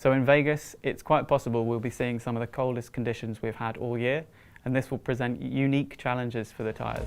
So in Vegas, it's quite possible we'll be seeing some of the coldest conditions we've had all year, and this will present unique challenges for the tyres.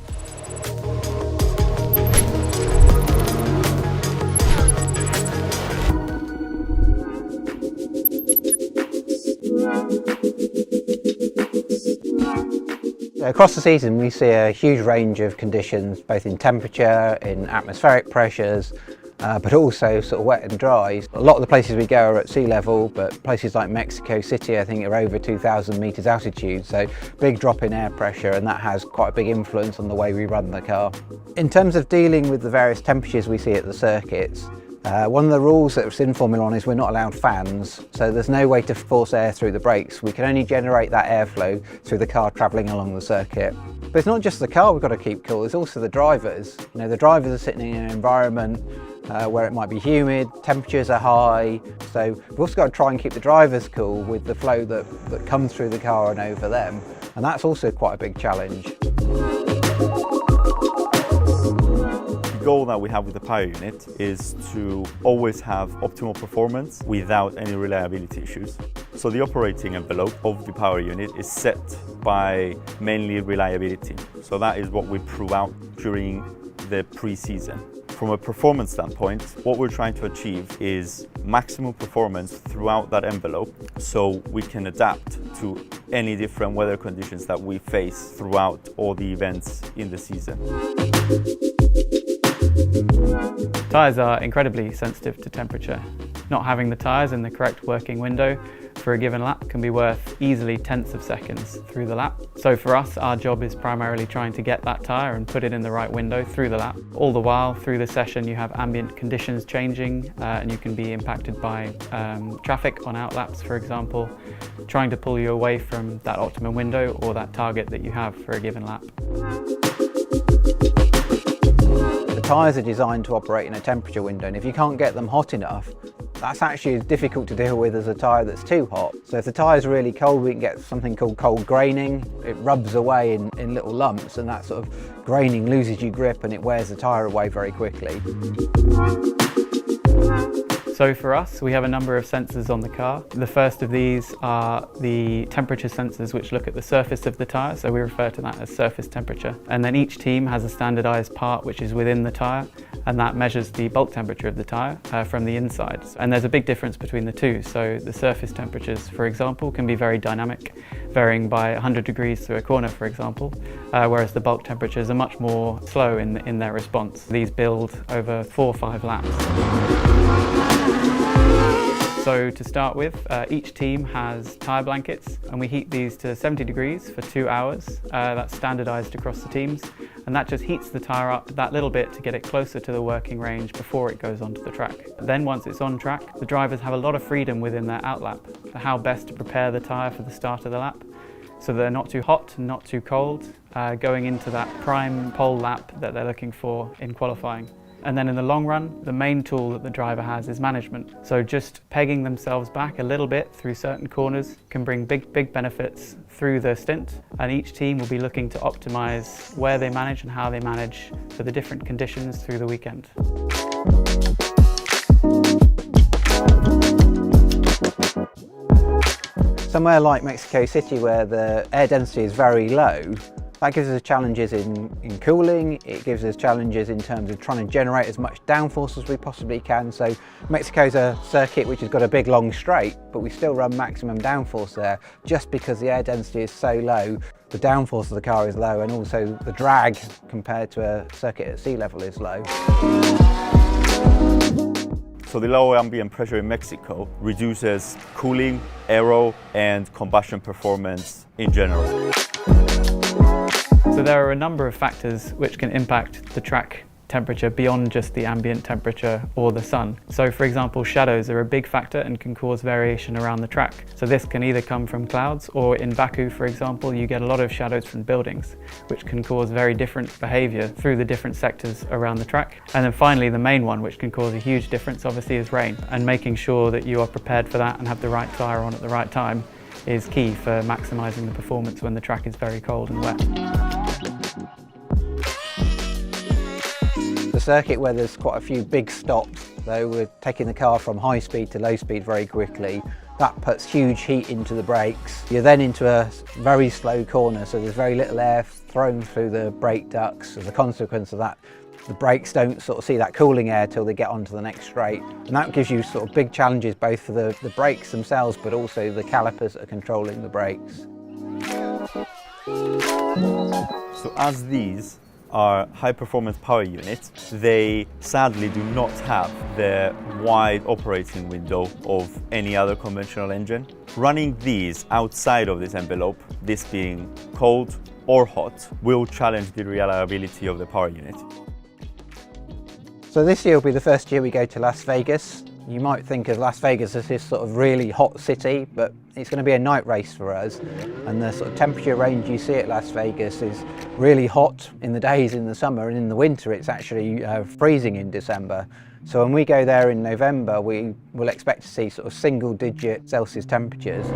Across the season we see a huge range of conditions, both in temperature, in atmospheric pressures, but also sort of wet and dry. A lot of the places we go are at sea level, but places like Mexico City I think are over 2,000 metres altitude, so big drop in air pressure, and that has quite a big influence on the way we run the car. In terms of dealing with the various temperatures we see at the circuits, one of the rules that's in Formula 1 is we're not allowed fans, so there's no way to force air through the brakes. We can only generate that airflow through the car travelling along the circuit. But it's not just the car we've got to keep cool, it's also the drivers. You know, the drivers are sitting in an environment where it might be humid, temperatures are high, so we've also got to try and keep the drivers cool with the flow that comes through the car and over them, and that's also quite a big challenge. The goal that we have with the power unit is to always have optimal performance without any reliability issues. So the operating envelope of the power unit is set by mainly reliability. So that is what we prove out during the pre-season. From a performance standpoint, what we're trying to achieve is maximum performance throughout that envelope, so we can adapt to any different weather conditions that we face throughout all the events in the season. Tyres are incredibly sensitive to temperature. Not having the tyres in the correct working window for a given lap can be worth easily tenths of seconds through the lap. So for us, our job is primarily trying to get that tyre and put it in the right window through the lap. All the while, through the session, you have ambient conditions changing and you can be impacted by traffic on outlaps, for example, trying to pull you away from that optimum window or that target that you have for a given lap. The tyres are designed to operate in a temperature window, and if you can't get them hot enough, that's actually difficult to deal with as a tyre that's too hot. So if the tyre's really cold, we can get something called cold graining. It rubs away in little lumps, and that sort of graining loses you grip and it wears the tyre away very quickly. So for us, we have a number of sensors on the car. The first of these are the temperature sensors, which look at the surface of the tyre, so we refer to that as surface temperature. And then each team has a standardised part which is within the tyre, and that measures the bulk temperature of the tyre from the inside. And there's a big difference between the two. So the surface temperatures, for example, can be very dynamic, varying by 100 degrees through a corner, for example, whereas the bulk temperatures are much more slow in their response. These build over 4 or 5 laps. So to start with, each team has tyre blankets, and we heat these to 70 degrees for 2 hours. That's standardised across the teams, and that just heats the tyre up that little bit to get it closer to the working range before it goes onto the track. Then once it's on track, the drivers have a lot of freedom within their outlap for how best to prepare the tyre for the start of the lap, so they're not too hot and not too cold, going into that prime pole lap that they're looking for in qualifying. And then in the long run, the main tool that the driver has is management. So just pegging themselves back a little bit through certain corners can bring big benefits through the stint. And each team will be looking to optimise where they manage and how they manage for the different conditions through the weekend. Somewhere like Mexico City, where the air density is very low, that gives us challenges in cooling. It gives us challenges in terms of trying to generate as much downforce as we possibly can. So Mexico's a circuit which has got a big long straight, but we still run maximum downforce there just because the air density is so low. The downforce of the car is low, and also the drag compared to a circuit at sea level is low. So the low ambient pressure in Mexico reduces cooling, aero, and combustion performance in general. So there are a number of factors which can impact the track temperature beyond just the ambient temperature or the sun. So for example, shadows are a big factor and can cause variation around the track. So this can either come from clouds, or in Baku, for example, you get a lot of shadows from buildings, which can cause very different behaviour through the different sectors around the track. And then finally, the main one, which can cause a huge difference, obviously, is rain. And making sure that you are prepared for that and have the right tyre on at the right time is key for maximising the performance when the track is very cold and wet. The circuit where there's quite a few big stops though we're taking the car from high speed to low speed very quickly. That puts huge heat into the brakes. You're then into a very slow corner, so there's very little air thrown through the brake ducts. As a consequence of that, the brakes don't sort of see that cooling air till they get onto the next straight. And that gives you sort of big challenges both for the brakes themselves, but also the calipers that are controlling the brakes. So as these are high-performance power units, they sadly do not have the wide operating window of any other conventional engine. Running these outside of this envelope, this being cold or hot, will challenge the reliability of the power unit. So this year will be the first year we go to Las Vegas. You might think of Las Vegas as this sort of really hot city, but it's going to be a night race for us. And the sort of temperature range you see at Las Vegas is really hot in the days in the summer, and in the winter it's actually freezing in December. So when we go there in November, we will expect to see sort of single-digit Celsius temperatures.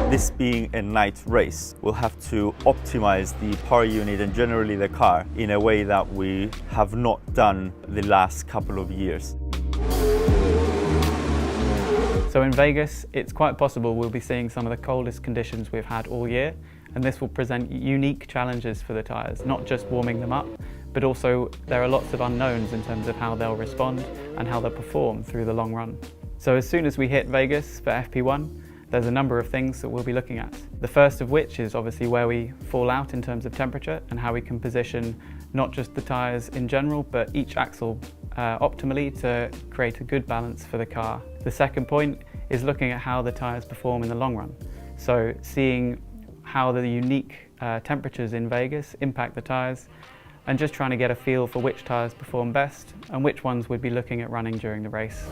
This being a night race, we'll have to optimize the power unit and generally the car in a way that we have not done the last couple of years. So in Vegas, it's quite possible we'll be seeing some of the coldest conditions we've had all year, and this will present unique challenges for the tyres, not just warming them up, but also there are lots of unknowns in terms of how they'll respond and how they'll perform through the long run. So as soon as we hit Vegas for FP1, there's a number of things that we'll be looking at. The first of which is obviously where we fall out in terms of temperature and how we can position not just the tyres in general, but each axle optimally to create a good balance for the car. The second point is looking at how the tyres perform in the long run. So seeing how the unique temperatures in Vegas impact the tyres and just trying to get a feel for which tyres perform best and which ones we'd be looking at running during the race.